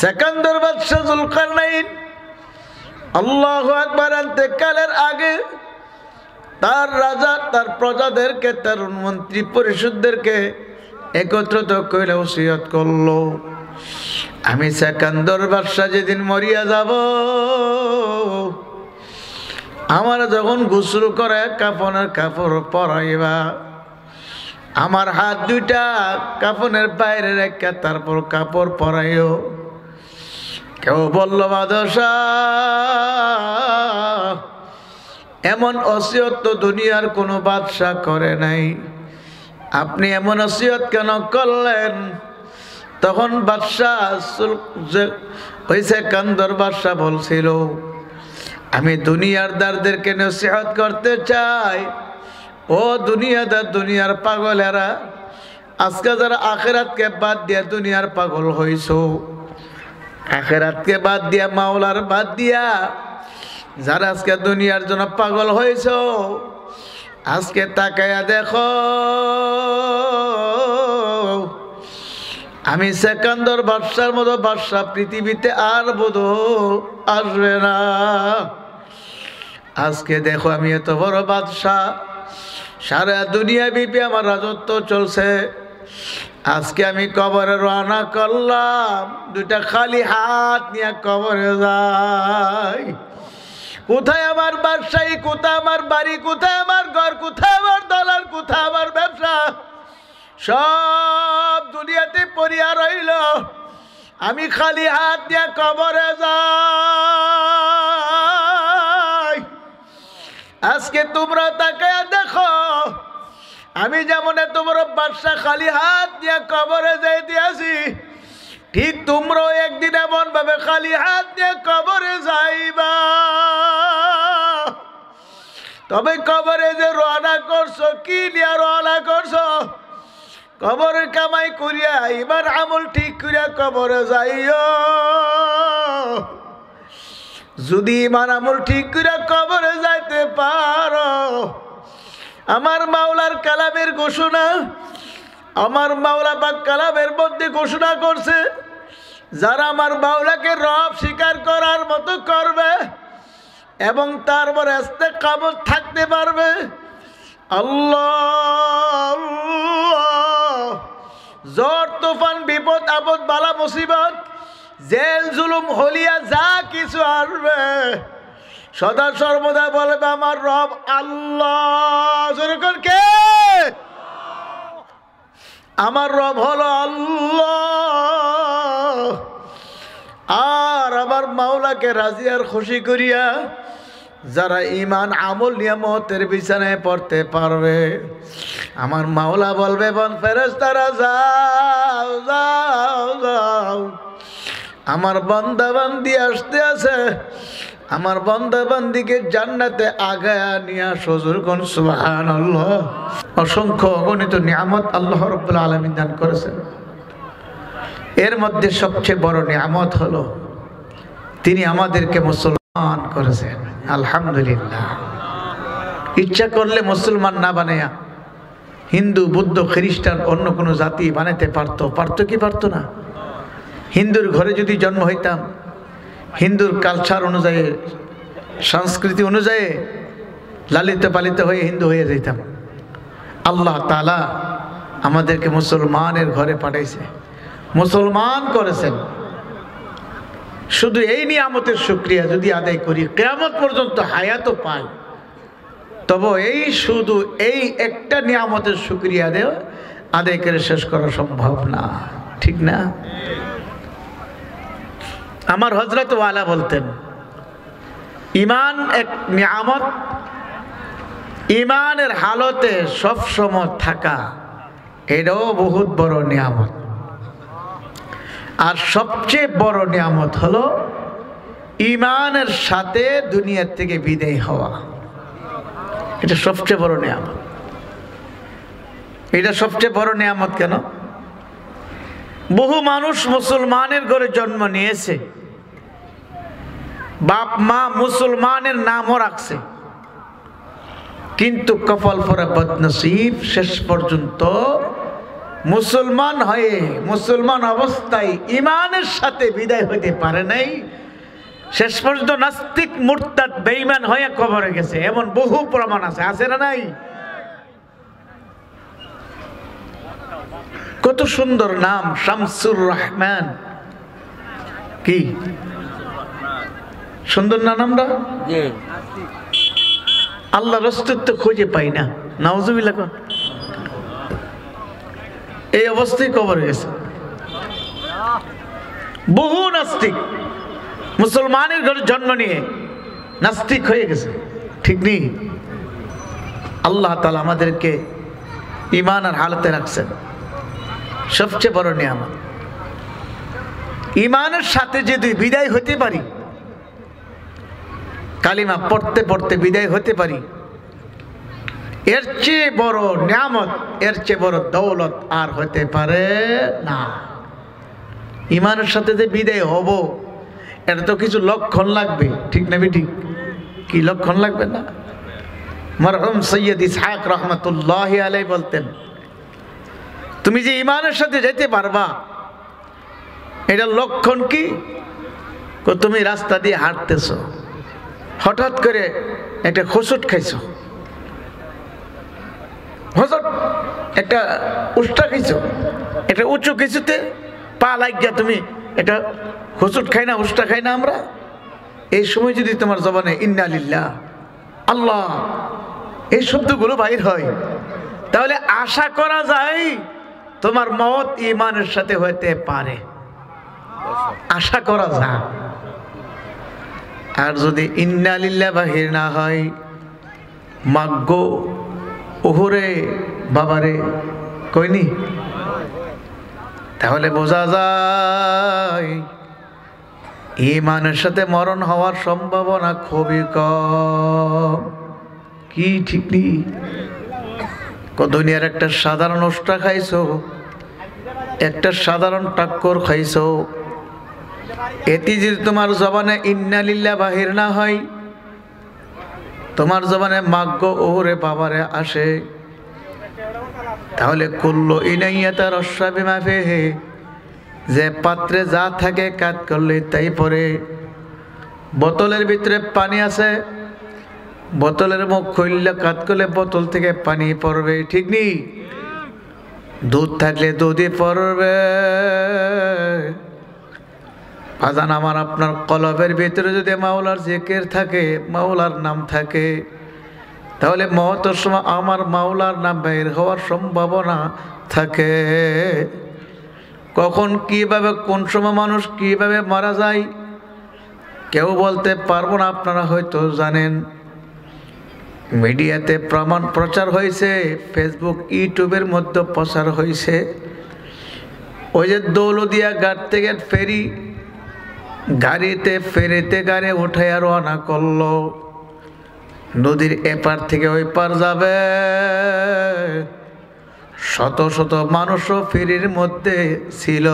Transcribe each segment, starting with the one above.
সেকান্দর বাদশা যুলকারনাইন আল্লাহু আকবার ইন্তেকালের আগে তার রাজা তার প্রজাদেরকে তার মন্ত্রী পরিষদদেরকে একত্রিত করে ওসিয়ত করলো, আমি সেকান্দর বাদশা যেদিন মরিয়া যাব আমার যখন গোসল করে কাফনের কাপড় পরাইবা, আমার হাত দুইটা কাফনের বাইরে রেখে তারপর কাপড় পরাইও। কেউ বলল বাদশাহ এমন ওসিয়ত তো দুনিয়ার কোনো বাদশাহ করে নাই, আপনি এমন ওসিয়ত কেন করলেন? তখন বাদশাহ ওই সেকান্দর বাদশাহ বলছিল, আমি দুনিয়ার দারদেরকে নসিহত করতে চাই, ও দুনিয়াদার দুনিয়ার পাগলেরা, আজকে যারা আখিরাতকে বাদ দিয়া দুনিয়ার পাগল হইছো, আখিরাতকে বাদ দিয়া মাওলার বাদ দিয়া যারা আজকে দুনিয়ার জন্য পাগল হইছো, আজকে তাকায়া দেখো আমি সেকান্দর বাদশার মতো বাদশা পৃথিবীতে আর বোধ আসবে না। আজকে দেখো আমি এত বড় বাদশা, সারা দুনিয়া ব্যাপী আমার রাজত্ব চলছে, আজকে আমি কবরে রওনা করলাম, দুইটা খালি হাত নিয়ে কবরে যাই। কোথায় আমার বাদশাহী, কোথায় আমার বাড়ি, কোথায় আমার ঘর, কোথায় আমার ডলার, কোথায় আমার ব্যবসা, সব দুনিয়াতে পড়িয়া রইল, আমি খালি হাত দিয়ে কবরে যাই। আজকে তোমরা তাকায়া দেখো আমি যেমন এত বড় বাদশা খালি হাত দিয়ে কবরে যাইতে আসি, ঠিক তোমরাও একদিন এমন ভাবে খালি হাত দিয়ে কবরে যাইবা। তবে কবরে যে রওনা করছো, কি নিয়ে রওনা করছো? কবরে কামাই করিয়া এবার আমল ঠিক করিয়া কবরে যাইও। যদি ইমান আমল ঠিক করিয়া কবরে যাইতে পারো, আমার মাওলার কালামের ঘোষণা, আমার মাওলা পাক কালামের মধ্যে ঘোষণা করছে, যারা আমার মাওলাকে রব স্বীকার করার মতো করবে এবং তারপর ইস্তেকামত থাকতে পারবে, আল্লাহ ঝড় তুফান বিপদ আপদ বালা মুসিবত জেল জুলুম হলিয়া যা কিছু আসবে সদা সর্বদা বলবে আমার রব আল্লাহ। যেরকম কে? আমার রব হলো আল্লাহ। আর আমার মাওলাকে রাজি আর খুশি করিয়া যারা ইমান আমল নিয়ামতের বিছানায় পড়তে পারবে, আমার মাওলা বলবে বন ফেরেশতারা যাও যাও যাও, আমার বান্দা বান্দি আসতে আছে, আমার বান্দা বান্দিকে জান্নাতে আগায়া নিয়ে আসো। যখন সুবহানাল্লাহ। অসংখ্য অগণিত নিয়ামত আল্লাহ রাব্বুল আলামিন দান করেছেন, এর মধ্যে সবচেয়ে বড় নিয়ামত হলো তিনি আমাদেরকে মুসলমান করেছেন। আলহামদুলিল্লাহ। ইচ্ছা করলে মুসলমান না বানায়া হিন্দু বুদ্ধ খ্রিস্টান অন্য কোনো জাতি বানাতে পারতো? পারতো কি পারতো না? হিন্দুর ঘরে যদি জন্ম হইতাম, হিন্দুর কালচার অনুযায়ী সংস্কৃতি অনুযায়ী লালিত পালিত হয়ে হিন্দু হয়ে যেতাম। আল্লাহ তাআলা আমাদেরকে মুসলমানের ঘরে পাঠাইছে, মুসলমান করেছেন। শুধু এই নিয়ামতের শুকরিয়া যদি আদায় করি, কিয়ামত পর্যন্ত হায়াতও পাই, তবে এই শুধু এই একটা নিয়ামতের শুকরিয়া আদায় করে শেষ করা সম্ভব না, ঠিক না? আমার হযরত ওয়ালা বলতেন, ইমান এক নিয়ামত, ইমানের হালতে সব সময় থাকা এটাও বহুত বড় নিয়ামত। আর সবচেয়ে বড় নিয়ামত হলো ইমানের সাথে দুনিয়ার থেকে বিদায় হওয়া। এটা সবচেয়ে বড় নিয়ামত। এটা সবচেয়ে বড় নিয়ামত কেন? বহু মানুষ মুসলমানের ঘরে জন্ম নিয়েছে, বাপ মা মুসলমানের নামও রাখছে, কিন্তু কপাল পরা বদনসিব শেষ পর্যন্ত মুসলমান হয়ে মুসলমান অবস্থায় ইমানের সাথে বিদায় হইতে পারে নাই, শেষ পর্যন্ত নাস্তিক মুরতাদ বেঈমান হয়ে কবরে গেছে, এমন বহু প্রমাণ আছে, আছে না নাই? কত সুন্দর নাম, শামসুর রহমান। কি সুন্দর না নামটা? আল্লাহর অস্তিত্ব খুঁজে পাই না, নাউজুবিল্লাহ। এই অবস্থায় কবর গেছে বহু নাস্তিক, মুসলমানের ঘরে জন্ম নিয়ে নাস্তিক হয়ে গেছে, ঠিক নেই? আল্লাহ তাআলা আমাদেরকে ঈমান আর হালতে রাখছেন, সবচেয়ে বড় নিয়ামত। ঈমানের সাথে যদি বিদায় হতে পারি, কালিমা পড়তে পড়তে বিদায় হতে পারি, এর চেয়ে বড় নিয়ামত, এর চেয়ে বড় দৌলত আর হতে পারে না। ঈমানের সাথে যে বিদায় হব, এটা তো কিছু লক্ষণ লাগবে, ঠিক না ঠিক? কি লক্ষণ লাগবে না? মরহুম সৈয়দ ইসহাক রহমতুল্লাহি আলাইহি বলতেন, তুমি যে ঈমানের সাথে যেতে পারবা, এটা লক্ষণ কি? তুমি রাস্তা দিয়ে হাঁটতেছ, হঠাৎ করে একটা হোঁচট খাইছো, হোঁচট একটা উষ্টা খাইছো, একটা উঁচু কিছুতে পা লাগিয়া তুমি এটা হোঁচট খাই না, উষ্টা খাই না আমরা? এই সময় যদি তোমার জবানে ইন্না লিল্লাহ, আল্লাহ, এই শব্দগুলো বাইর হয়, তাহলে আশা করা যায় তোমার মওত ঈমানের সাথে হইতে পারে, আশা করা যায়। আর যদি ইন্না লিল্লাহ বাহির না হয়, মাগ্গো ওহরে বাবারে কইনি, তাহলে বোঝা যায় ঈমানের সাথে মরণ হওয়ার সম্ভাবনা খুবই কম। কি ঠিক নেই? দুনিয়ার একটা সাধারণ ওষ্টা খাইছো, একটা সাধারণ টাক্কর খাইছো, এতে যদি তোমার জবানে ইন্না লিল্লাহ বাহির না হয়, তোমার জবানে মাগ্গো ওরে বাবারে আসে, তাহলে কুল্লু ইনাইয়াতা রস্যা বিমা ফিহি, যে পাত্রে যা থাকে কাজ করলে তাই পরে। বোতলের ভিতরে পানি আছে, বোতলের মুখ খুললে কাজ করলে বোতল থেকে পানি পড়বে, ঠিক নেই? দুধ থাকলে দুধই পড়বে। আজান আমার আপনার কলবের ভিতরে যদি মাওলার জিকির থাকে, মাওলার নাম থাকে, তাহলে মওতের সময় আমার মাওলার নাম বের হওয়ার সম্ভাবনা থাকে। কখন কিভাবে কোন সময় মানুষ কিভাবে মারা যায় কেউ বলতে পারবো না, আপনারা হয়তো জানেন। মিডিয়াতে প্রমাণ প্রচার হয়েছে, ফেসবুক ইউটিউবের মধ্যে প্রচার হয়েছে, ওই যে দৌলদিয়া ঘাট থেকে ফেরি গাড়িতে ফেরিতে গাড়ি উঠে আর রওনা করলো, নদীর এপার থেকে ওই পার যাবে, শত শত মানুষও ফেরির মধ্যে ছিল।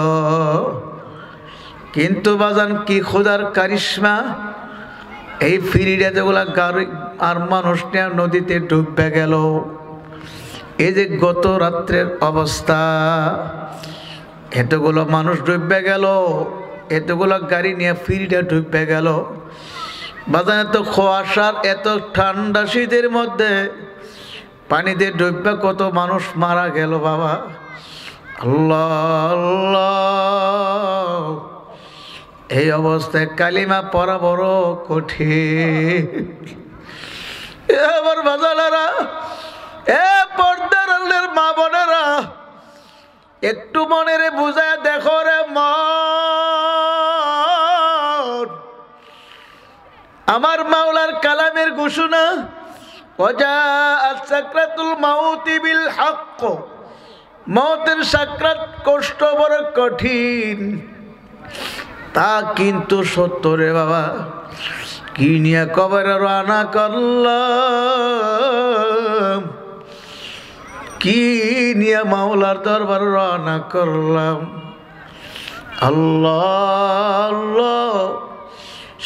কিন্তু বাজান কি খোদার কারিশমা, এই ফেরিটা যেগুলা গাড়ি আর মানুষ নিয়ে নদীতে ডুববে গেল। এই যে গত রাত্রের অবস্থা, এতগুলো মানুষ ডুববে গেল, এতগুলো গাড়ি নিয়ে ফেরিটা ডুববে গেল। বাজান এত কুয়াশার, এত ঠান্ডা শীতের মধ্যে পানিতে ডুববে কত মানুষ মারা গেল বাবা। আল্লাহ আল্লাহ, এই অবস্থায় কালিমা পড়া বড় কঠিন। এবার বাজানেরা, এ পর্দার আলের মা বোনেরা, একটু মনের বুঝায় দেখো রে মা, আমার মাওলার কালামের ঘোষণা, ওয়াজাআত সাকরাতুল মাউতি বিল হক, মওতের সাকরাত কষ্ট বড় কঠিন, তা কিন্তু সত্য রে বাবা। কি নিয়ে কবরে রওনা করলাম, কি নিয়ে মাওলার দরবার রওনা করলাম। আল্লাহ আল্লাহ,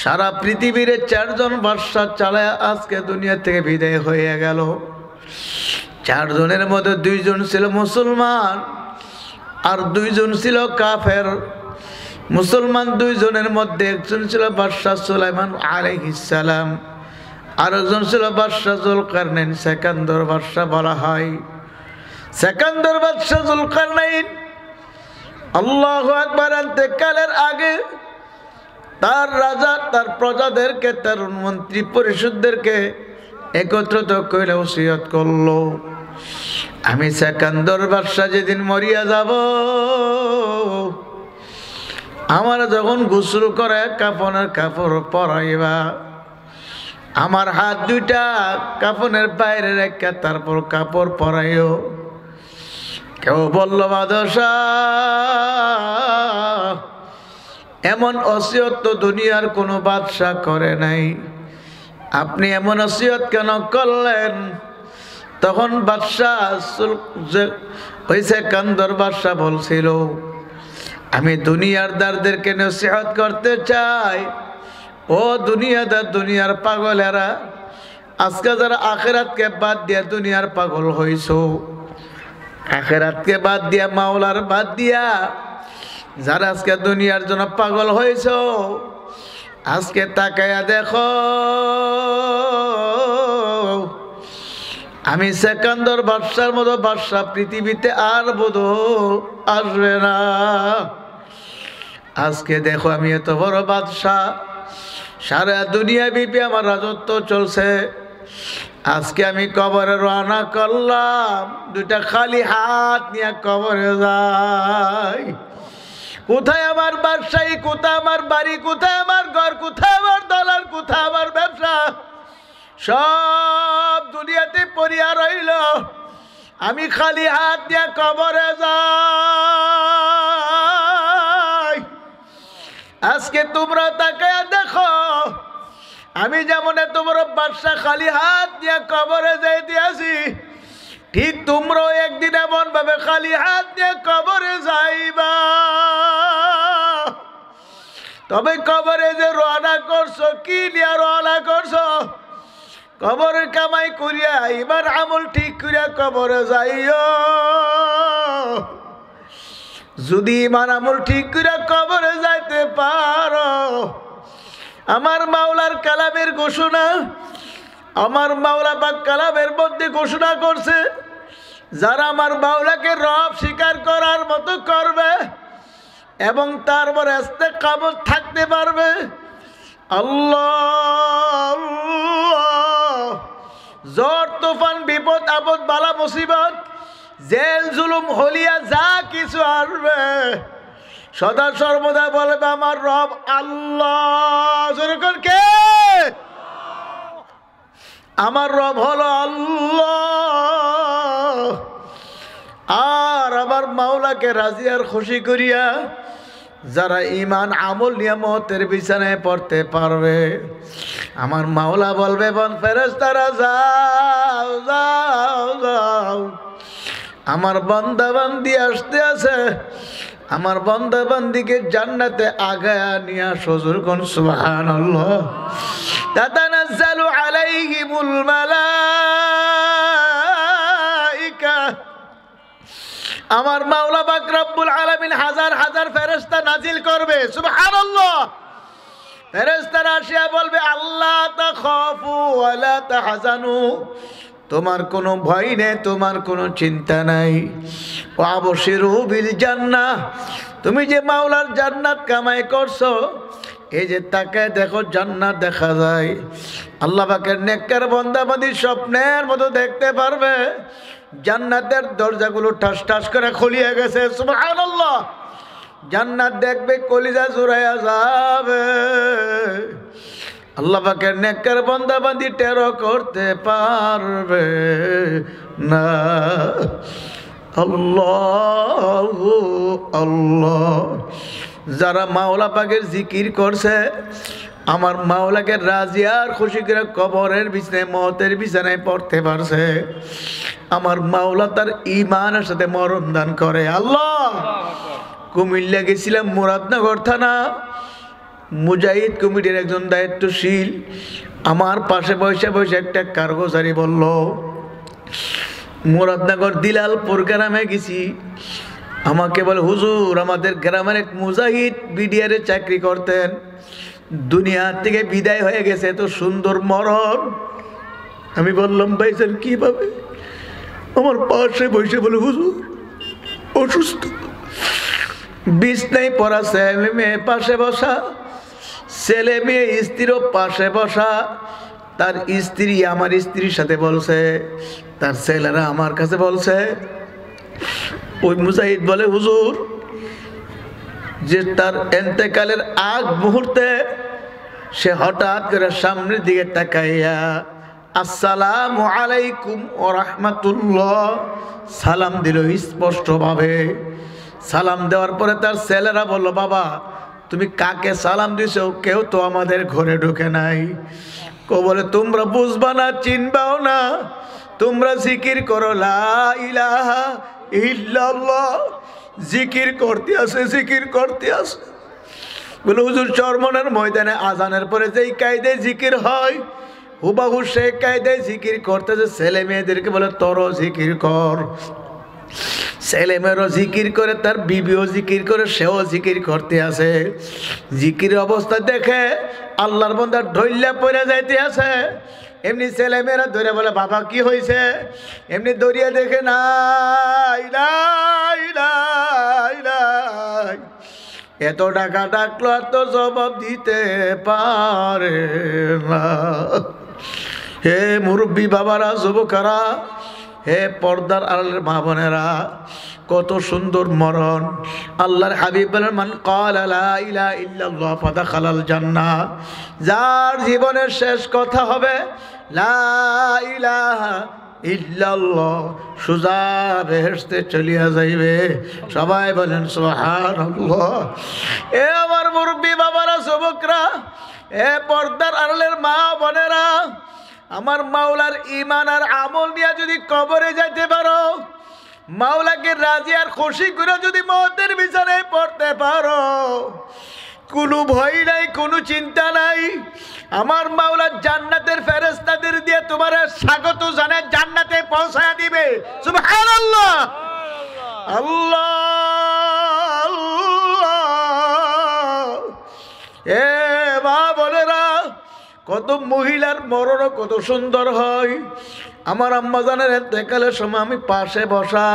সারা পৃথিবীর 4 জন বাদশা চালায় আজকে দুনিয়া থেকে বিদায় হয়ে গেল। 4 জনের মধ্যে 2 জন ছিল মুসলমান, আর দুইজন ছিল কাফের মুসলমান। দুইজনের মধ্যে একজন ছিল বাদশাহ সুলাইমান আলাইহিস সালাম, আর একজন ছিল বাদশাহ যুলকারনাইন। সেকান্দর বাদশাহ বলা হয়। সেকান্দর বাদশাহ যুলকারনাইন আল্লাহু আকবার ইন্তেকালের আগে তার রাজা তার প্রজাদেরকে, তার মন্ত্রী পরিষদদেরকে একত্রিত করে ওসিয়ত করলো, আমি সেকান্দর বাদশাহ যেদিন মরিয়া যাব, আমার যখন গোসল করে কাফনের কাপড় পরাইবা, আমার হাত দুইটা কাফনের বাইরে রেখে তারপর কাপড় পরাইও। কেউ বলল বাদশাহ, এমন ওসিয়ত তো দুনিয়ার কোনো বাদশাহ করে নাই, আপনি এমন ওসিয়ত কেন করলেন? তখন বাদশাহ ওই সেকান্দর বাদশাহ বলছিল, আমি দুনিয়ার দারদেরকে নসিহত করতে চাই। ও দুনিয়াদার, দুনিয়ার পাগলেরা, আজকে যারা আখিরাতকে বাদ দিয়া দুনিয়ার পাগল হইছ, আখিরাতকে বাদ দিয়া মাওলার বাদ দিয়া যারা আজকে দুনিয়ার জন্য পাগল হইছ, আজকে তাকায়া দেখো, আমি সেকান্দর বাদশার মতো বাদশা পৃথিবীতে আর বোধ আসবে না। আজকে দেখো আমি এত বড় বাদশা, সারা দুনিয়া ব্যাপী আমার রাজত্ব চলছে। আজকে আমি কবরে রওনা করলাম, দুইটা খালি হাত নিয়ে কবরে যাই। কোথায় আমার বাদশাহী, কোথায় আমার বাড়ি, কোথায় আমার ঘর, কোথায় আমার ডলার, কোথায় আমার ব্যবসা? সব দুনিয়াতে পড়িয়া রইল, আমি খালি হাত দিয়া কবরে যাই। আজকে তোমরা তাকায়া দেখো, আমি যেমন এত বড় বাদশা খালি হাত দিয়া কবরে যাইতে আসি, ঠিক তোমরাও একদিন এমন ভাবে খালি হাত দিয়ে কবরে যাইবা। তবে কবরে যে রওনা করছো, কি নিয়ে রওনা করছো? কবরে কামাই করিয়া এবার আমল ঠিক করিয়া কবরে যাইও। যদি ইমান আমল ঠিক করিয়া কবরে যাইতে পারো, আমার মাওলার কালামের ঘোষণা, আমার মাওলা পাক কালামের মধ্যে ঘোষণা করছে, যারা আমার মাওলাকে রব স্বীকার করার মতো করবে এবং তারপর ইস্তেকামত থাকতে পারবে, আল্লাহ ঝড় তুফান বিপদ আপদ বালা মুসিবত জেল জুলুম হলিয়া যা কিছু আসবে, সদা সর্বদা বলবে আমার রব আল্লাহ। যেরকম কে? আমার রব হলো আল্লাহ। আর আমার মাওলাকে রাজি আর খুশি করিয়া যারা ঈমান আমল নিয়ামতের বিছানায় পড়তে পারবে, আমার মাওলা বলবে ফেরেশতারা যাও যাও যাও, আমার বান্দা বান্দি আসতে আছে, আমার বান্দা বান্দিকে জান্নাতে আগায়া নিয়া সজুর কোন সুবহানাল্লাহ। তাতানাজ্জালু আলাইহিমুল মালাইকা, আমার মাওলা পাক রব্বুল আলামিন হাজার হাজার ফেরেশতা নাজিল করবে, সুবহানাল্লাহ। ফেরেশতারা আসিয়া বলবে আল্লাহ তাখাফু ওয়া লা তাহজানু, তোমার কোনো ভয় নেই, তোমার কোনো চিন্তা নাই। ওয়া আবশিরু বিল জান্নাহ, তুমি যে মাওলার জান্নাত কামাই করছো, এই যে তাকায় দেখো জান্নাত দেখা যায়। আল্লাহ পাকের নেককার বান্দা বান্দি স্বপ্নের মতো দেখতে পারবে, জান্নাতের দরজাগুলো ঠাস ঠাস করে খুলিয়ে গেছে, সুবহানাল্লাহ। জান্নাত দেখবে কলিজা জুড়াইয়া যাবে। আল্লাহ পাকের নেককার বান্দা বান্দি টেরো করতে পারবে না। আল্লাহু আল্লাহ। যারা মাওলা পাকের জিকির করছে, আমার মাওলাকে রাজি আর খুশি করে কবরের বিছানায় মওতের বিছানায় পড়তে পারছে, আমার মাওলা তার ঈমানের সাথে মরণ দান করে। আল্লাহ। কুমিল্লা গেছিলাম, মুরাদনগর থানা, মুজাহিদ কমিটির একজন দায়িত্বশীল আমার পাশে বসে বসে একটা কারগোজারি বলল, মুরাদনগর দিলালপুর গ্রামে গেছি, আমাকে বলে, হুজুর আমাদের গ্রামের এক মুজাহিদ বিডিআরে চাকরি করতেন, দুনিয়া থেকে বিদায় হয়ে গেছে, এত সুন্দর মরণ। আমি বললাম, ভাইজান কিভাবে? আমার পাশে বসে বলে, হুজুর অসুস্থ, বিছনায় পড়া, ছেলে মেয়ে পাশে বসা, ছেলে মেয়ে স্ত্রীও পাশে বসা। তার স্ত্রী আমার স্ত্রীর সাথে বলছে, তার ছেলেরা আমার কাছে বলছে। ওই মুজাহিদ বলে, হুজুর যে তার এন্তেকালের আগ মুহূর্তে সে হঠাৎ করে সামনের দিকে তাকাইয়া আসসালামু আলাইকুম ওয়া রাহমাতুল্লাহ সালাম দিল স্পষ্টভাবে। সালাম দেওয়ার পরে তার ছেলেরা বলল, বাবা তুমি কাকে সালাম দিছো? কেউ তো আমাদের ঘরে ঢুকে নাই। কো বলে, তোমরা বুঝবা না, চিনবাও না, তোমরা জিকির করো লা ইলাহা ইল্লাল্লাহ। জিকির করতে আসে, জিকির করতে আসে। বলে, হুজুর চরমনের ময়দানে আজানের পরে যেই কায়দায় জিকির হয়, হুবাহু সে কায়দায় জিকির করতেছে। ছেলে মেয়েদেরকে বলে, তোরও জিকির কর। ছেলে মেয়েরও জিকির করে, তার বিবিও জিকির করে, সেও জিকির করতে আছে। জিকিরের অবস্থা দেখে আল্লাহর বান্দা ঢইল্লা পড়ে যাইতে আছে। এমনি ছেলে মেয়েরা ধরে বলে, বাবা কি হয়েছে? এমনি দৌড়িয়ে দেখে, নাই নাই নাই নাই, এত টাকা ডাকলো আর তো জবাব দিতে পারে না। হে মুরব্বী বাবারা, যুবকেরা, হে পর্দার আড়ালের মা বোনেরা, কত সুন্দর মরণ। আল্লাহর হাবিব বলেন, মান ক্বালা লা ইলাহা ইল্লাল্লাহ ফাদাখালাল জান্নাহ। যার জীবনের শেষ কথা হবে লা ইলাহা ইল্লাল্লাহ, সুজা বেহেশতে চলিয়া যাইবে। সবাই বলেন সুবহানাল্লাহ। এ আমার মুরব্বী বাবারা, যুবকরা, এ পর্দার আড়ালের মা বোনেরা, আমার মাওলার ঈমান আর আমল নিয়ে যদি কবরে যাইতে পারো, মাওলাকে রাজি আর খুশি করে যদি মওতের বিছানায় পড়তে পারো, কোনো ভয় নাই, কোনো চিন্তা নাই। আমার মাওলা জান্নাতের ফেরেশতাদের দিয়ে তোমার স্বাগত জানায় জান্নাতে পৌঁছায়া দিবে। সুবহানাল্লাহ। আল্লাহ আল্লাহ। এ মা বোনেরা, কত মহিলার মরণও কত সুন্দর হয়। আমার আম্মাজানের ইন্তেকালের সময় আমি পাশে বসা,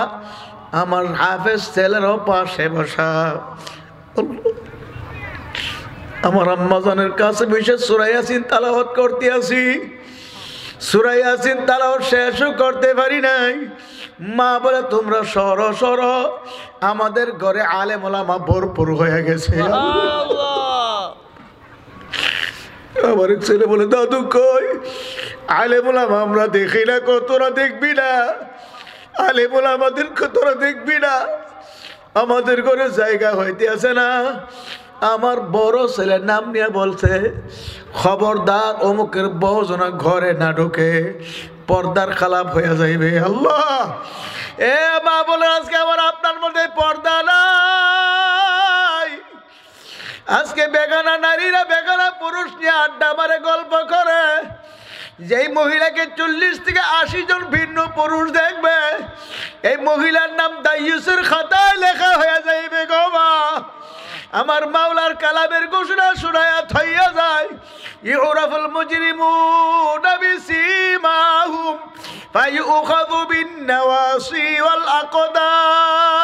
আমার হাফেজ ছেলেরও পাশে বসা। আমার আম্মাজানের কাছে বসে সূরা ইয়াসিন তেলাওয়াত করতে আসি। সূরা ইয়াসিন তেলাওয়াত শেষও করতে পারি নাই। মা বলে, তোমরা সরো সরো, আমাদের ঘরে আলেম ওলামা ভরপুর হয়ে গেছে। আমার এক ছেলে বলে, দাদু কই আলেম ওলামা? আমরা দেখি না। তোরা দেখবি না? আলেম ওলামাদের তোরা দেখবি না? আমাদের ঘরে জায়গা হইতে আছে না। আমার বড় ছেলের নাম নিয়ে বলছে, খবরদার অমুকের বহুজনা ঘরে না ঢুকে, পর্দার খালাপ হয়ে যাইবে। আল্লাহ। এ মা বলে, আজকে আমার আপনার মধ্যে পর্দা নাই। আজকে বেগানা নারীরা বেগানা পুরুষ নিয়ে আড্ডা মারে, গল্প করে। যেই মহিলাকে 40 থেকে 80 জন ভিন্ন পুরুষ দেখবে, এই মহিলার নাম দায়ুসের খাতায় লেখা হয়ে যাইবে গো মা। আমার মাওলার কালামের ঘোষণা শোনায়া থইয়া যায়, ইউরাফুল মুজরিমুনা বিসীমাহুম ফায়ুখাযু বিন-নাওয়াসি ওয়াল আকদাম।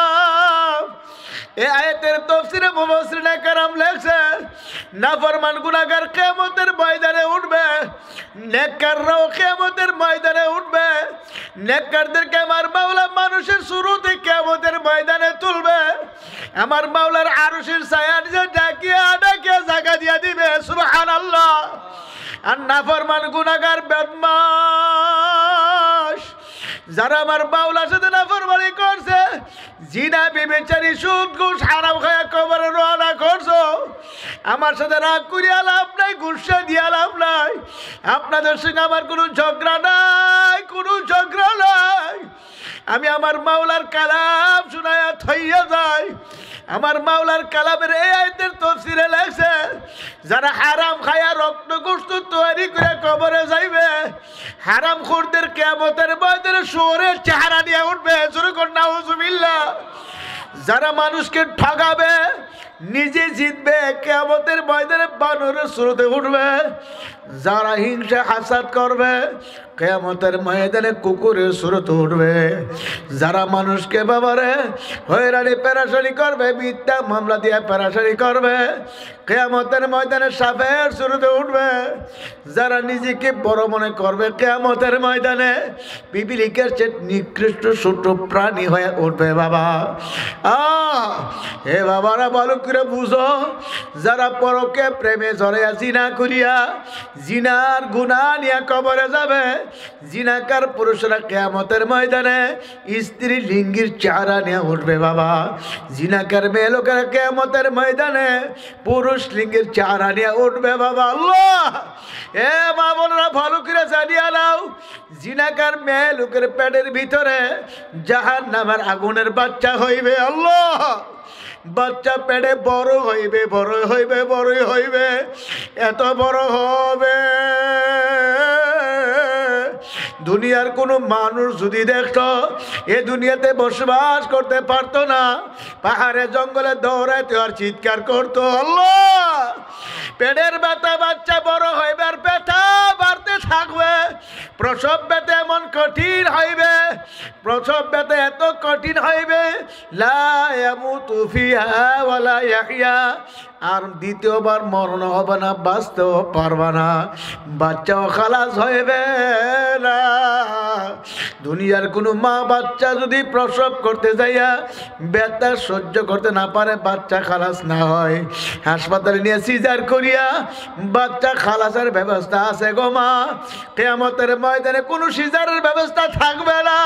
এই আয়াতের তাফসীরে মুফাসসিরিনে কেরাম লেখছে, নাফরমান গুনাহগার কিয়ামতের ময়দানে উঠবে, নেককাররাও কিয়ামতের ময়দানে উঠবে। নেককারদেরকে আমার মাওলা মানুষের শুরুতে কিয়ামতের ময়দানে তুলবে। আমার মাওলার আরশের ছায়ার যে ডাকিয়া ডাকিয়া জায়গা দিয়া দিবে। সুবহানাল্লাহ। আর নাফরমান গুনাহগার বদমাশ যারা আমার মাওলার সাথে নাফরমানি করছে, জিনা ব্যভিচারী সুদ ঘুষ হারাম খায়া কবরে রওনা করছো, আমার সাথে রাগ করিয়া লাভ নাই, গুসা দিয়া লাভ নাই। আপনাদের সঙ্গে আমার কোনো ঝগড়া নাই, কোনো ঝগড়া নাই। আমি আমার মাওলার কালাম শুনায়া থইয়া যাই। আমার মাওলার কালামের এই আয়াতের তাফসীরে লেখছে, যারা হারাম খায়া রক্ত গোশত তৈরি করে কবরে যাইবে, হারাম খোরদের কিয়ামতের ময়দানে শুয়োরের চেহারা নিয়ে উঠবে। জোরে কর নাউজুবিল্লাহ। যারা মানুষকে ঠকাবে নিজে জিতবে কিয়ামতের ময়দানে বানরের সুরতে উঠবে, যারা হিংসা হাসাদ করবে কিয়ামতের ময়দানে কুকুরের সুরতে উঠবে, যারা মানুষকে বাবারে হয়রানি পেরাশানি করবে মিথ্যা মামলা দিয়ে পেরাশানি করবে কিয়ামতের ময়দানে সাপের সুরতে উঠবে, যারা নিজেকে বড় মনে করবে কিয়ামতের ময়দানে পিপিলিকার চেয়ে নিকৃষ্ট ছোট প্রাণী হয়ে উঠবে। বাবা হে বাবারা ভালো করে বুঝো, যারা পরকে প্রেমে জড়াইয়া জিনা করিয়া জিনার গুনাহ নিয়ে কবরে যাবে, জিনাকার পুরুষরা কিয়ামতের ময়দানে স্ত্রী লিঙ্গের চেহারা নিয়ে উঠবে। বাবা জিনাকার মেয়ে লোকেরা কিয়ামতের ময়দানে পুরুষ লিঙ্গের চেহারা নিয়ে উঠবে। বাবা আল্লাহ এ মা বোনেরা ভালো করে জানিয়ে নাও, জিনাকার মেয়ে লোকের পেটের ভিতরে জাহান্নামের আগুনের বাচ্চা হইবে। আল্লাহ বাচ্চা পেটে বড় হইবে, বড় হইবে, বড়ই হইবে, এত বড় হবে দুনিয়ার কোনো মানুষ যদি দেখতো এ দুনিয়াতে বসবাস করতে পারতো না, পাহাড়ে জঙ্গলে দৌড়াইতে আর চিৎকার করতো। আল্লাহ পেটের ব্যথা বাচ্চা বড় হইবে আর ব্যথা বাড়তে থাকবে, প্রসব ব্যথা এমন কঠিন হইবে, প্রসব ব্যথা এত কঠিন হইবে লা ইয়ামুতু ফিহা ওয়ালা ইয়াহইয়া, আর দ্বিতীয়বার মরণ হবে না, বাঁচতেও পারবে না, বাচ্চাও খালাস হইবে না। দুনিয়ার কোনো মা বাচ্চা যদি প্রসব করতে যাইয়া ব্যথা সহ্য করতে না পারে, বাচ্চা খালাস না হয়, হাসপাতালে নিয়ে সিজার করিয়া বাচ্চা খালাসের ব্যবস্থা আছে গো মা। কিয়ামতের ময়দানে কোনো সিজারের ব্যবস্থা থাকবে না,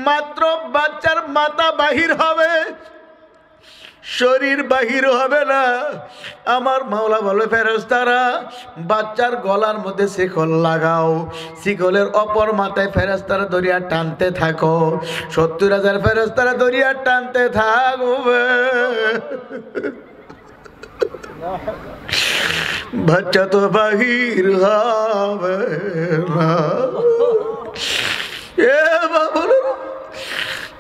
মাত্র বাচ্চার মাথা বাহির হবে, শরীর বাহির হবে না। আমার মাওলা বলে ফেরেশতারা বাচ্চার গলার মধ্যে শিকল লাগাও, শিকলের অপর মাথায় ফেরেশতারা দরিয়া টানতে থাকো, 70,000 ফেরেশতারা দরিয়া টানতে থাকবে, বাচ্চা তো বাহির হবে না। এ বাবা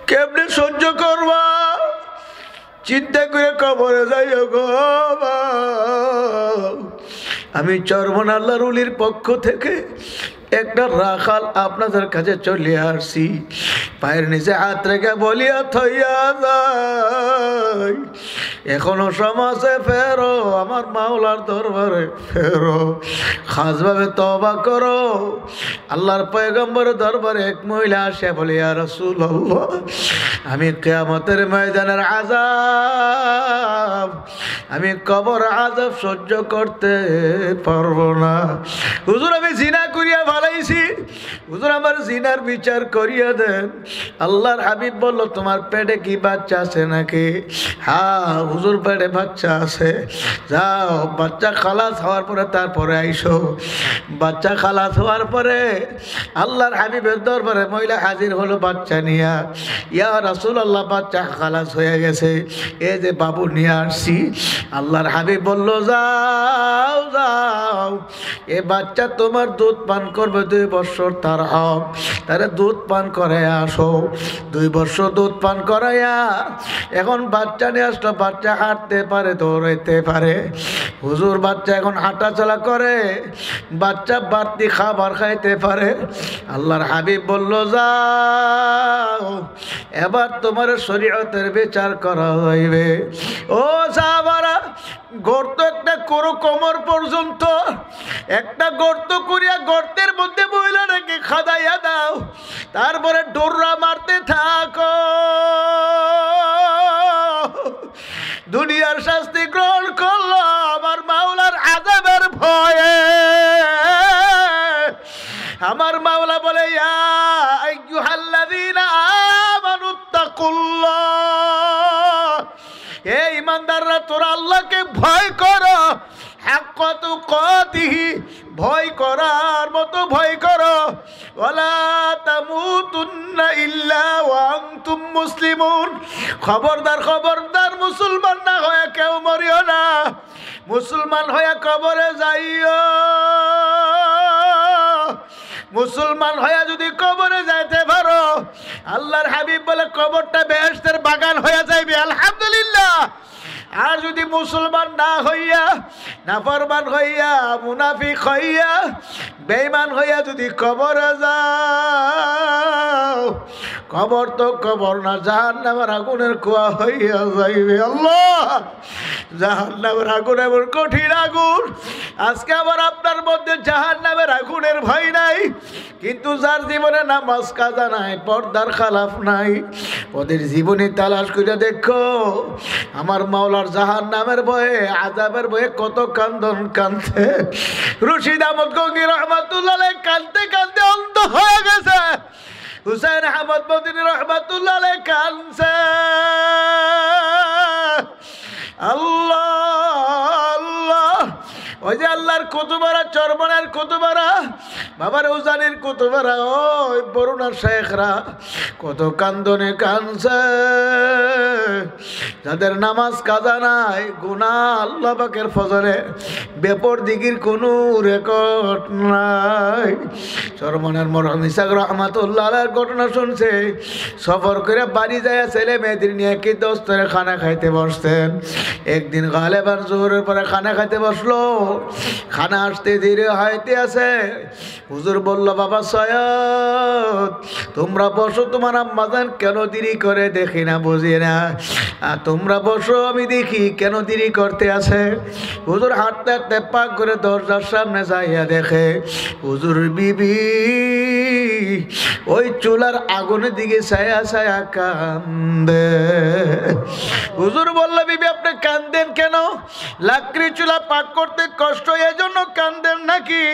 কেমনে সহ্য করবা, চিন্তা করে কবরে যাইও গো। আমি চরমন আল্লাহর ওলির পক্ষ থেকে একটা রাখাল আপনাদের কাছে চলে আসছি, পায়ের নিচে হাত রেখে বলিয়া থইয়া যাই, এখনো সমাজে ফেরো, আমার মাওলার দরবারে ফেরো, খাসভাবে তওবা করো। আল্লাহর পয়গম্বরের দরবারে এক মহিলা আসে বলে ইয়া রাসূলুল্লাহ, আমি কিয়ামতের ময়দানের আযাব, আমি কবর আযাব সহ্য করতে পারবো না। হুজুর আমি জিনা করিয়া ভালাইছি, হুজুর আমার জিনার বিচার করিয়া দেন। আল্লাহর হাবিব বলল তোমার পেটে কি বাচ্চা আছে নাকি? হ্যাঁ হুজুর পেটে বাচ্চা আছে। যাও বাচ্চা খালাস হওয়ার পরে তারপরে আইসো। বাচ্চা খালাস হওয়ার পরে আল্লাহর হাবিবের দরবারে মহিলা হাজির হলো বাচ্চা নিয়া। ইয়া রাসূলুল্লাহ বাচ্চা খালাস হয়ে গেছে, এই যে বাবু নিয়ে আসছি। আল্লাহর হাবিব বলল যাও যাও, এ বাচ্চা তোমার দুধ পান করবে 2 বছর, তার হক, তারে দুধ পান করে আসো। 2 বছর দুধ পান করাইয়া এখন বাচ্চা নিয়ে আসলো, বাচ্চা হাঁটতে পারে, দৌড়াইতে পারে। হুজুর বাচ্চা এখন হাঁটা চলা করে, বাচ্চা বাড়তি খাবার খাইতে পারে। আল্লাহর হাবিব বলল যাও, এবার তোমার শরীয়তের বিচার করা হইবে। ও সাহাবারা, গর্ত একটা করো কোমর পর্যন্ত, একটা গর্ত করিয়া গর্তের মধ্যে মহিলাটাকে খাদাইয়া দাও, তারপরে ডোররা মারতে থাকো। দুনিয়ার শাস্তি গ্রহণ করলো আমার মাওলার আযাবের ভয়ে। আমার মাওলা বলে ইয়া আইয়ুহাল্লাযীনা আমানুত্তাকুল্লাহ, হে ঈমানদাররা তোরা আল্লাহকে ভয় করো, হাক্কা তুকাতিহি, ভয় করার মতো ভয় করো। ওয়ালা তামুতুন্না ইল্লা ওয়া আনতুম মুসলিমুন, খবরদার খবরদার মুসলমান না হয়ে কেউ মরিও না, মুসলমান হয়ে কবরে যাইও। মুসলমান হয়ে যদি কবরে যাইতে পারো আল্লাহর হাবিব বলে কবরটা বেহেশতের বাগান হয়ে যাইবে। আলহামদুলিল্লাহ। আর যদি মুসলমান না হইয়া, নাফরমান হইয়া, মুনাফিক হইয়া, বেঈমান হইয়া যদি কবরে যাও, কবর তো কবর না, জাহান্নামের আগুনের কুয়া হইয়া যাইবে। আল্লাহ, জাহান্নামের আগুন এমন কঠিন আগুন। আজকে আবার আপনার মধ্যে জাহান্নামের আগুনের ভয় নাই, কিন্তু যার জীবনে নামাজ কাজা নাই, পর্দার খালাফ নাই, ওদের জীবনে তালাশ করে দেখো আমার মাওলার জাহান্নামের ভয়ে, আযাবের ভয়ে কত কান্দন কান্দে। রশিদ আহমদ গঙ্গি রহমাতুল্লাহ আলাইহি কান্দতে কান্দতে অন্ধ হয়ে গেছে। হুসাইন আহমদ মদিনী রহমাতুল্লাহ আলাইহি কান্দছে। আল্লাহ আল্লাহ, ওই যে আল্লাহর কুতুবারা, চরমনের কুতুবারা, বাবার উজানির কুতুবারা, ওই বরুণার শেখরা কত কান্দনে কানছে। যাদের নামাজ কাজা নাই, গুনাহ আল্লাহ পাকের ফজরে বেপর দিগির কোনো রেকর্ড নাই। চরমনের মরহুম ইসাক রহমাতুল্লাহ আলাইহির ঘটনা শুনছে। সফর করে বাড়ি যায় ছেলে মেয়েদের নিয়ে কি দোস্তরে খানা খাইতে বসতেন। একদিন গালেবান জোহরের পরে খানা খাইতে বসলো। খানা আসতে ধীরে হইতে আছে। হুজুর বলল, বাবা সৈয়দ তোমরা বসো, তোমার আম্মাজান কেন দেরি করে দেখি না, বুঝি না, তোমরা বসো আমি দেখি কেন দেরি করতে আছে। হুজুর হাঁটতে হাঁটতে পাক করে দরজার সামনে যাইয়া দেখে হুজুর বিবি ওই চুলার আগুনের দিকে ছায়া ছায়া কান্দে। হুজুর বলল, বিবি আপনি কান্দেন কেন? লাকড়ি চুলা পাক করতে কষ্ট, এই জন্য কান্দেন নাকি?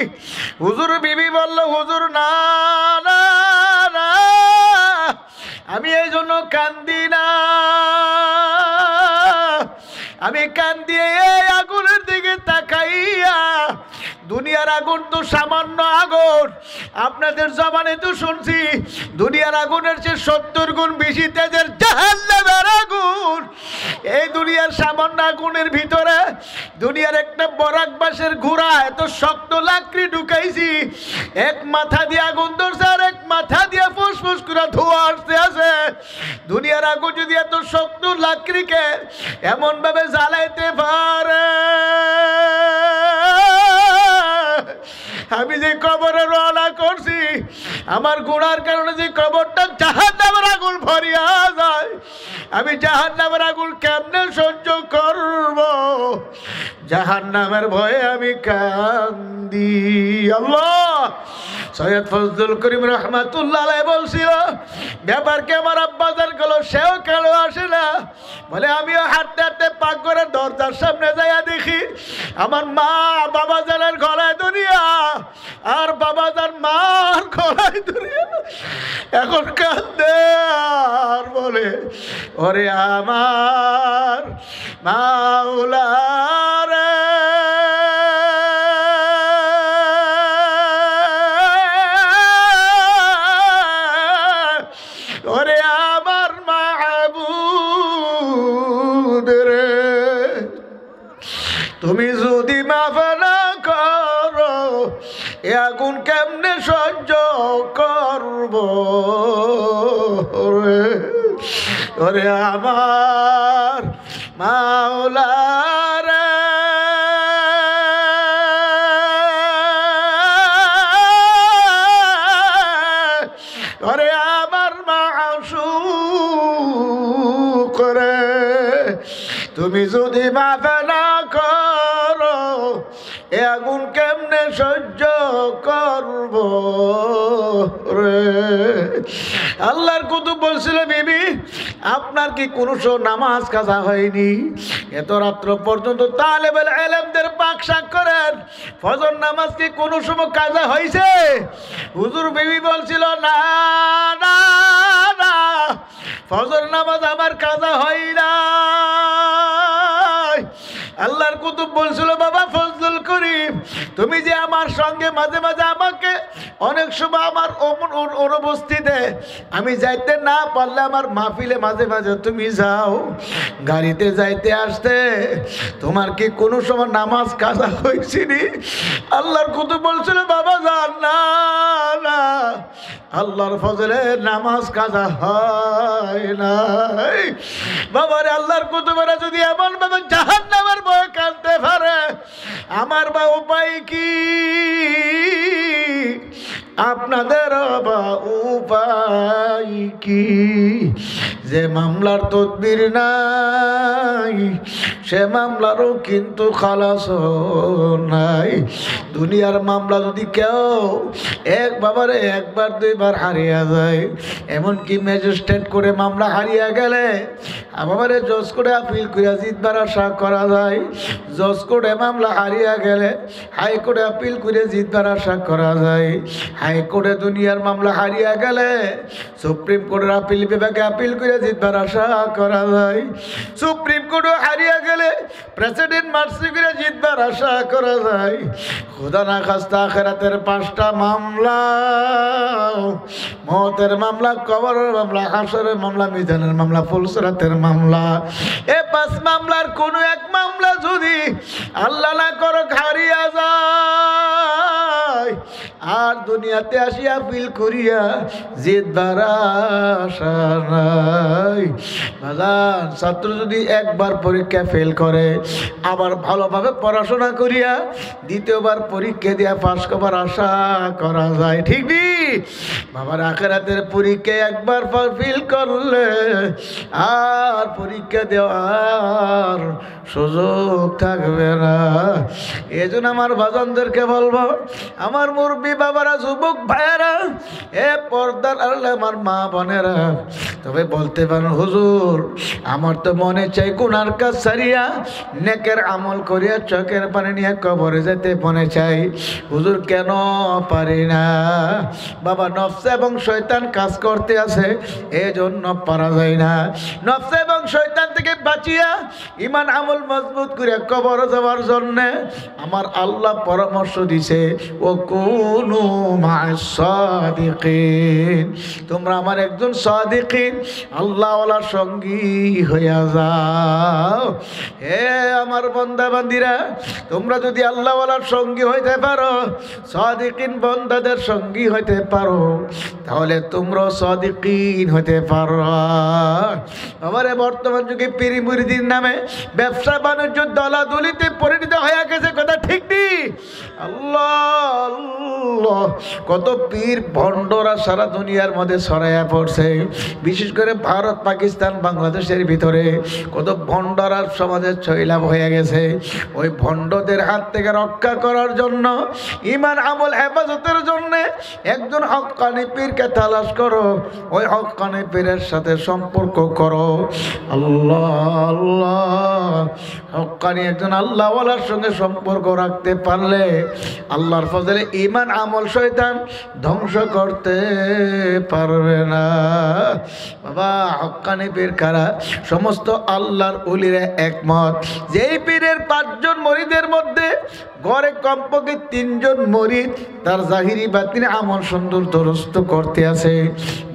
হুজুর বিবি বলল, হুজুর না না না, আমি এই জন্য কান্দি না, আমি কান্দি এই আগুনের দিকে তাকাইয়া। দুনিয়ার আগুন তো সামান্য আগুন, আপনাদের জবানে তো শুনছি দুনিয়ার আগুনের চেয়ে 70 গুণ বেশি তেজের জাহান্নামের আগুন। এই দুনিয়ার সামান্য আগুনের ভিতরে দুনিয়ার একটা বরাক বাঁশের ঘোড়া এত শক্ত লাকড়ি ঢুকাইছি, এক মাথা দিয়ে আগুন ধরছে আর এক মাথা দিয়ে ফুসফুস করে ধোঁয়া আসতে আছে। দুনিয়ার আগুন যদি এত শক্ত লাকড়িকে এমন ভাবে জ্বালাইতে পারে, আমি যে কবরে রওনা করছি, আমার গুনার কারণে যে কবরটা জাহান্নামের আগুন ভরিয়া যায়, আমি জাহান্নামের আগুন কেমনে সহ্য করব? জাহান্নামের ভয়ে আমি কান্দি। আল্লাহ, সৈয়দ ফজলুল করিম রহমাতুল্লাহ আলাইহি বলছিল, ব্যাপারকে আমার আব্বাজান গেল, সেও কেন আসে না? বলে আমিও হাঁটতে হাঁটতে পাক করে দরজার সামনে যাইয়া দেখি আমার মা বাবাজানের গলায় দুনিয়া, আর বাবাজান মার গলায় দুনিয়া। এখন কান্দে আর বলে, ওরে আমার মাওলা রে, ওরে আমার মাহবুব রে, তুমি যদি মাফ না করো এ আগুন কেমনে সহ্য করব রে? ওরে আমার মাওলা রে, ওরে আমার মাশউক রে, তুমি যদি মাফ না করো এ আগুন কেমনে সহ্য করব রে? আল্লাহর কুতুব বলছিল, বিবি আপনার কি কোনো নামাজ কাজা হয়নি? এত রাত্র পর্যন্ত তালেবেল ইলমদের পাকশাক করেন, ফজর নামাজ কি কোনো সময় কাজা হয়েছে? হুজুর বিবি বলছিল, না না না, ফজর নামাজ আমার কাজা হয় না। আল্লাহর কুতুব বলছিল, বাবা ফজলুল করিম তুমি যে আমার সঙ্গে মাঝে মাঝে আমাকে অনেক সময় আমার অনুপস্থিতে আমি যাইতে না পারলে আমার মাহফিলে মাঝে মাঝে তুমি যাও, গাড়িতে যাইতে আসতে তোমার কি কোনো সময় নামাজ কাজা হয়েছিনি? আল্লাহর কুতুব বলছিল বাবা যান না না, আল্লাহর ফজলে নামাজ কাজা হয় না। বাবারে আল্লাহর কুতুবেরা যদি এমন ভাবে জাহান্নামের ভয়ে কাঁদতে পারে, আমার বা উপায় কি? আপনাদের বা উপায় কি? যে মামলার তদবির নাই সে মামলারও কিন্তু খালাস নাই। দুনিয়ার মামলা যদি কেউ বাবারে একবার দুইবার হারিয়ে যায়, এমনকি ম্যাজিস্ট্রেট করে মামলা হারিয়ে গেলে বাবারে জজ করে আপিল করে জিতবার আশা করা যায়। জজ করে মামলা হারিয়ে গেলে হাইকোর্টে আপিল করে জিতবার আশা করা যায়। হাইকোর্টে দুনিয়ার মামলা হারিয়ে গেলে সুপ্রিম কোর্টের আপিল বিভাগে আপিল করে জিতবার আশা করা যায়। সুপ্রিম কোর্টে হারিয়ে গেলে প্রেসিডেন্ট মার্সি করে জিতবার আশা করা যায়। খুদা না খাস্তা আখিরাতের 5টা মামলা, মওতের মামলা, কবরের মামলা, হাসরের মামলা, মিজানের মামলা, ফুলসিরাতের মামলা, এই 5 মামলার কোনো এক মামলা যদি আল্লাহ না করো হারিয়ে যায়, আর দুনিয়াতে আসিয়া আপিল করিয়া জিতবার আশা নাই। বাজান ছাত্র যদি একবার পরীক্ষা ফেল করে আবার ভালোভাবে পড়াশোনা করিয়া দ্বিতীয়বার পরীক্ষা দিয়া পাস করবার আশা করা যায়, ঠিক নি? বাবার আখিরাতের পরীক্ষায় একবার ফেল করলে আর পরীক্ষা দেওয়ার সুযোগ থাকবে না। এজন্য আমার বাজানদেরকে বলবো, আমার মুরব্বী বাবারা, যুবক ভাইয়েরা, এ পর্দার আড়ালে আমার মা বোনেরা, তবে বলতে পারেন হুজুর আমার তো মনে চাই গুনার কাজ ছাড়িয়া নেকের আমল করিয়া চোখের পানি নিয়ে কবরে যেতে মনে চাই, হুজুর কেন পারি না? বাবা নফস এবং শয়তান কাজ করতে আছে, এজন্য পারা যায় না। নফস এবং শয়তান থেকে বাঁচিয়া ঈমান আমল মজবুত করে কবরে যাওয়ার জন্য আমার আল্লাহ পরামর্শ দিছে, ও কুনু মা'আস সাদিকিন, তোমরা আমার একজন সাদিকিন আল্লাহওয়ালার সঙ্গী হইয়া যাও। হে আমার বান্দা বান্দিরা, তোমরা যদি আল্লাহওয়ালার সঙ্গী হইতে পারো, সাদিকিন বান্দাদের সঙ্গী হইতে পারো, তাহলে তোমরাও সাদিকিন হইতে পারো। আমারে বর্তমান যুগে পীর মুরিদির নামে ব্যবসা বাণিজ্য দলাদলিতে পরিণত হয়ে গেছে, কথা ঠিক নেই? আল্লাহ আল্লাহ, কত পীর ভণ্ডরা সারা দুনিয়ার মধ্যে ছড়াইয়া পড়ছে, বিশেষ করে ভারত, পাকিস্তান, বাংলাদেশের ভিতরে কত ভণ্ডরা সমাজে ছয়লাভ হয়ে গেছে। ওই ভণ্ডদের হাত থেকে রক্ষা করার জন্য, ঈমান আমল হেফাজতের জন্য একজন হক্কানি পীরকে তালাশ করো, ওই হক্কানি পীরের সাথে সম্পর্ক করো। আল্লাহ আল্লাহ, হক্কানি একজন আল্লাহওয়ালার সঙ্গে সম্পর্ক রাখতে পারলে আল্লাহর ফজলে ঈমান আমল শয়তান ধ্বংস করতে পারবে না। বাবা হক্কানি পীর কারা? সমস্ত আল্লাহর ওলিরা একমত, যেই পীরের 5 জন মুরিদের মধ্যে গড়ে কমপক্ষে 3 জন মুরিদ তার জাহিরি বাতিনি আমল সুন্দর দুরস্ত করতে আছে,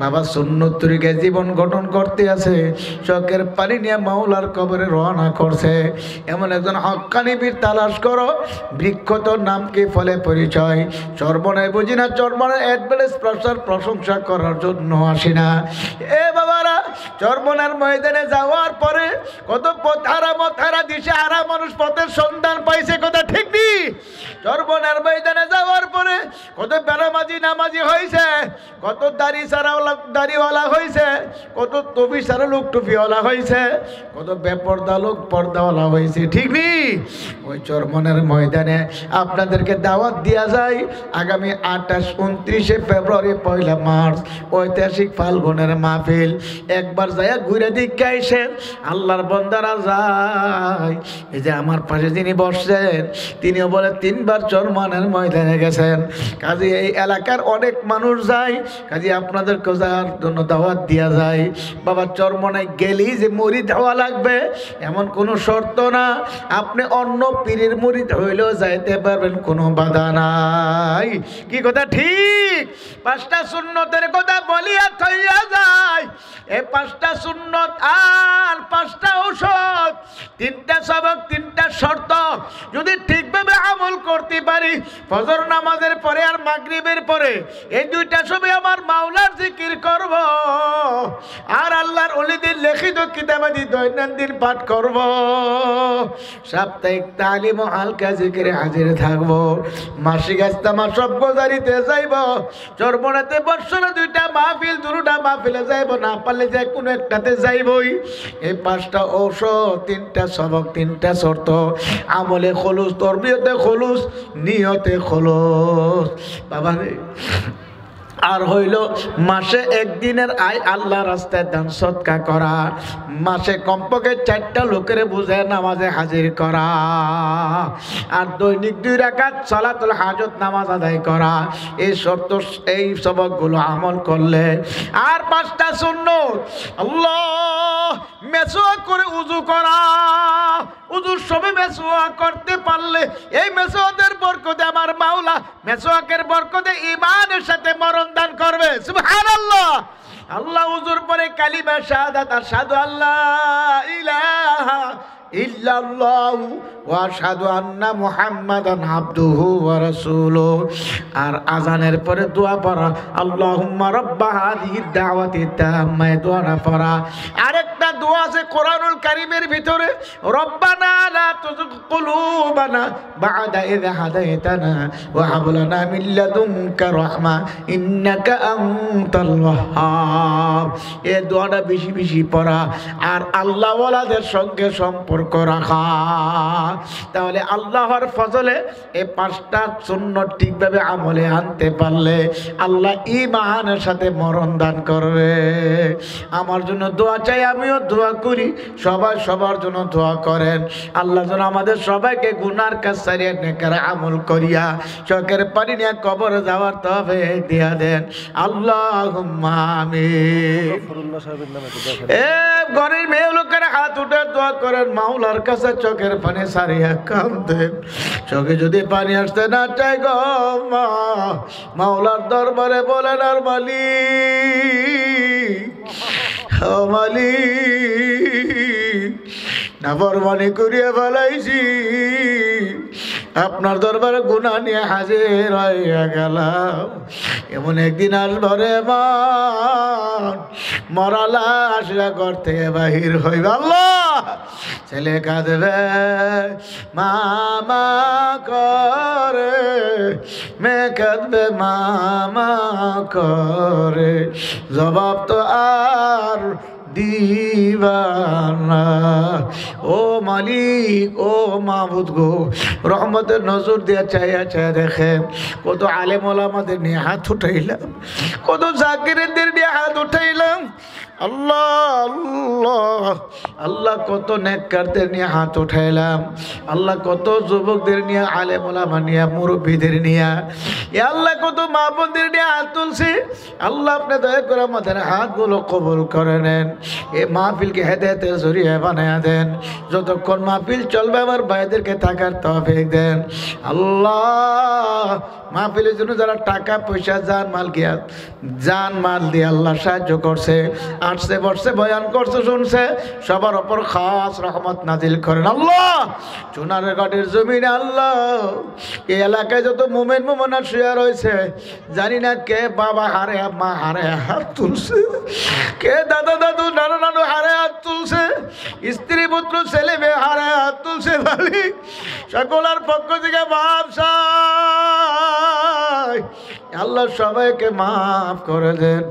বাবা সুন্নত তরিকায় জীবন গঠন করতে আছে, চোখের পানি নিয়ে মাওলার কবরে রওনা করছে, এমন একজন হক্কানি পীর তালাশ করো। বৃক্ষ তোর নাম কি, ফলে পরিচয়, চর্বনায় বুঝি না, চর্বনায় অ্যাডভার্টাইজ প্রচার প্রশংসা করার জন্য আসি না। এ বাবারা, চর্বনার ময়দানে যাওয়ার পরে কত পথ হারা দিশে হারা মানুষ পথের সন্ধান পাইছে, কথা ঠিক নেই? চর্বনার ময়দানে যাওয়ার পরে কত বেনামাজি নামাজি হয়েছে, কত দাড়িওয়ালা হয়েছে, কত টুপি সারা লোক টুপিওয়ালা হয়েছে, কত বেপর্দা লোক পর্দাওয়ালা হয়েছে, ঠিক নেই? ওই চর্বনার ময়দানে আপনাদেরকে দাওয়াত দেওয়া যায় আগামী 28, 29 ফেব্রুয়ারি, 1 মার্চ ঐতিহাসিক ফাল্গুনের মাহফিল। একবার যাইয়া ঘুরে দিকে আইসেন, আল্লাহর বান্দারা যায়। এই যে আমার পাশে যিনি বসছেন তিনিও বলে 3 বার চরমনের ময়দানে গেছেন, কাজে এই এলাকার অনেক মানুষ যায়, কাজে আপনাদেরকে যাওয়ার জন্য দাওয়াত দেওয়া যায়। বাবা চরমনায় গেলেই যে মুরিদ হওয়া লাগবে এমন কোনো শর্ত না, আপনি অন্য পীরের মুরিদ হইলেও যাইতে পারবেন, কোনো বাধা নাই। কি কথা ঠিক? পাঁচটা সুন্নতের কথা বলিয়া থইয়া যায়, এই পাঁচটা সুন্নত আর পাঁচটা ঔষধ, তিনটা সবক, তিনটা শর্ত যদি ঠিকভাবে আমল করতে পারি, ফজর নামাজের পরে আর মাগরিবের পরে এই দুইটা সময় আমার মাওলার জিকির করব, আর আল্লাহর ওলিদের লিখিত কিতাবাদি দৈনন্দিন পাঠ করব, সাপ্তাহিক তালিম ও হালকা জিকিরে হাজির থাকব, মাসিক ইজতেমা সব গোজারিতে যাইব, চরমনাতে বৎসরে দুইটা মাহফিল, দুটা মাহফিলে যাইব, না পারলে যে কোনো একটাতে যাইবই। এই পাঁচটা ঔষধ, তিনটা সবক, তিনটা শর্ত, আমলে খলুস, তরবিয়তে খলুস, নিয়তে খলুস। বাবা রে, আর হইল মাসে একদিনের আয় আল্লাহ রাস্তায় দান সৎকা করা, মাসে কমপক্ষে 4টা লোকের বুঝে নামাজে হাজির করা, আর দৈনিক 2 রাকাত সালাতুল হাজত নামাজ আদায় করা। এই শর্ত, এই সবকগুলো আমল করলে, আর 5টা সুন্নত, আল্লাহ মেসওয়াক করে উযু করা, উযুর সময় মেসওয়াক করতে পারলে এই মেসওয়াকের বরকতে আমার মাওলা মেসওয়াকের বরকতে ঈমানের সাথে মরণ দান করবে। সুবহানাল্লাহ। আল্লাহ উযুর পরে কালিমা শাহাদাত, আশহাদু আল্লাহ ইলাহা ইল্লাল্লাহু ওয়া আশহাদু আন্না মুহাম্মাদান আবদুহু ওয়া রাসূলুহু, আর আজানের পরে দোয়া পড়া, আল্লাহুম্মা রাব্বা হাযিহিদ দাওয়াতি তাম্মা, দোয়াটা পড়া। আরেকটা দোয়া আছে কোরআনুল কারীমের ভিতরে, রব্বানা লা তুযিগ কুলুবানা বা'দা ইয হাদাইতানা ওয়া হাব লানা মিন লাদুনকা রাহমা ইন্নাকা আনতাল ওয়াহ্হাব। এই দোয়াটা বেশি বেশি পড়া, আর আল্লাহ ওয়ালাদের সঙ্গে সম্পর্ক রাখা। তাহলে আল্লাহর ফজলে এই 5টা সুন্নত ঠিকভাবে আমলে আনতে পারলে আল্লাহ ঈমানের সাথে মরণ দান করবে। আমার জন্য দোয়া চাই, আমিও দোয়া করি, সবাই সবার জন্য দোয়া করেন। আল্লাহ যেন আমাদের সবাইকে গুনার কাজ ছাড়িয়ে নেকের আমল করিয়া চোখের পানি নিয়ে কবরে যাওয়ার তৌফিক দিয়া দেন। আল্লাহুম্মা আমিন। এ ঘরের মেয়ে লোকের হাত উঠে দোয়া করেন, মাওলার কাছে চোখের পানি সারিয়া কাঁদেন। চোখে যদি পানি আসতে না চাই গো মা, মাওলার দরবারে বলেন, আর মালিক, ও মালিক, নাফরমানি করিয়া ফেলাইছি, আপনার দরবারে গুনাহ নিয়ে হাজির হইয়া গেলাম। এমন একদিন আসবে রে মা, মরা লাশ ঘর থেকে বাহির হইবে, আল্লাহ ছেলে কাঁদবে, মামা করে, মেয়ে কাঁদবে, মামা করে, জবাব তো আর দিবানা। ও মালিক, ও মাহবুদ গো, রহমতের নজর দিয়ে চাইয়া চাইয়া দেখেন, কত আলেম ওলামাদের নিয়ে হাত উঠাইলাম, কত জাকিরদের নিয়ে হাত উঠাইলাম, আল্লাহ আল্লাহ আল্লাহ, কত নেককারদের নিয়ে হাত উঠাইলাম, আল্লাহ কত যুবকদের নিয়ে, আলেম ওলামা নিয়ে, মুরব্বীদের নিয়ে, আল্লাহ কত মা বোনদের নিয়ে হাত তুলছি। আল্লাহ আপনি দয়া করে আমাদের হাতগুলো কবুল করে নেন, এই মাহফিলকে হেদায়েতের জরিয়া বানায়া দেন। যতক্ষণ মাহফিল চলবে আমার ভাইদেরকে থাকার তৌফিক দেন। আল্লাহ মাহফিলের জন্য যারা টাকা পয়সা জান মাল দিয়ে আল্লাহ সাহায্য করছে, আসছে বসছে বয়ান করছে শুনছে, সবার ওপর খাস রহমত নাজিল করেন। আল্লাহ চুনারঘাটের জমিনে আল্লাহ এই এলাকায় যত মুমিন মুমিনা শুয়ে রয়েছে, জানি না কে বাবা হারে মা হারে হাত তুলছে, কে দাদা দাদু নানু নানু হারে হাত তুলছে, স্ত্রী পুত্র ছেলে মেয়ে হারে হাত তুলছে, মালিক সকলের পক্ষ থেকে মাফ চাই। আল্লাহ সবাইকে মাফ করে দেন।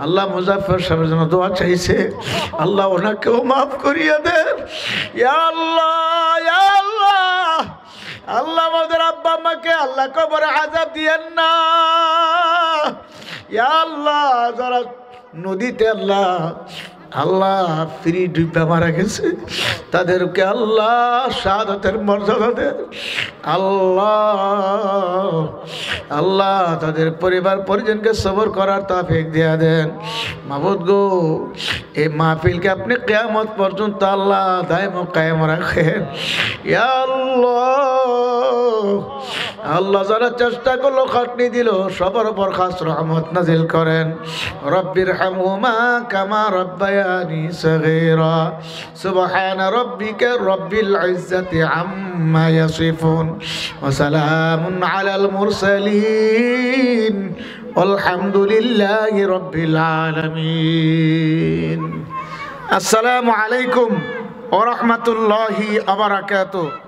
আল্লাহ মুজাফফর সাহেবের জন্য দোয়া চাইছে, আল্লাহ ওনাকেও মাফ করিয়ে দেন। ইয়া আল্লাহ, ইয়া আল্লাহ, আল্লাহ আমাদের আব্বা আম্মাকে আল্লাহ কবরে আযাব দিয়েন না। ইয়া আল্লাহ যারা নদীতে আল্লাহ আল্লাহ ফ্রি ডুবা মারা গেছে, তাদেরকে আল্লাহ শাহাদাতের মর্যাদা দেন। আল্লাহ আল্লাহ তাদের পরিবার পরিজনকে সবর করার তৌফিক দিয়া দেন। মাবুদ গো, এই মাহফিলকে আপনি কিয়ামত পর্যন্ত আল্লাহ দায়েম ও কায়েম রাখেন। ইয়া আল্লাহ আল্লাহ যারা চেষ্টা করলো, খাটনি দিল, সবার উপর খাস রহমত নাজিল করেন। রব্বির হামহুমা কামা রব্বায়ানি সগীরা। সুবহানা রাব্বিকা রব্বিল ইজ্জাতি আম্মা ইয়াসিফুন ওয়া সালামুন আলাল মুরসালিন আলহামদুলিল্লাহি রাব্বিল আলামিন। আসসালামু আলাইকুম ওয়া রাহমাতুল্লাহি ওয়া বারাকাতুহু।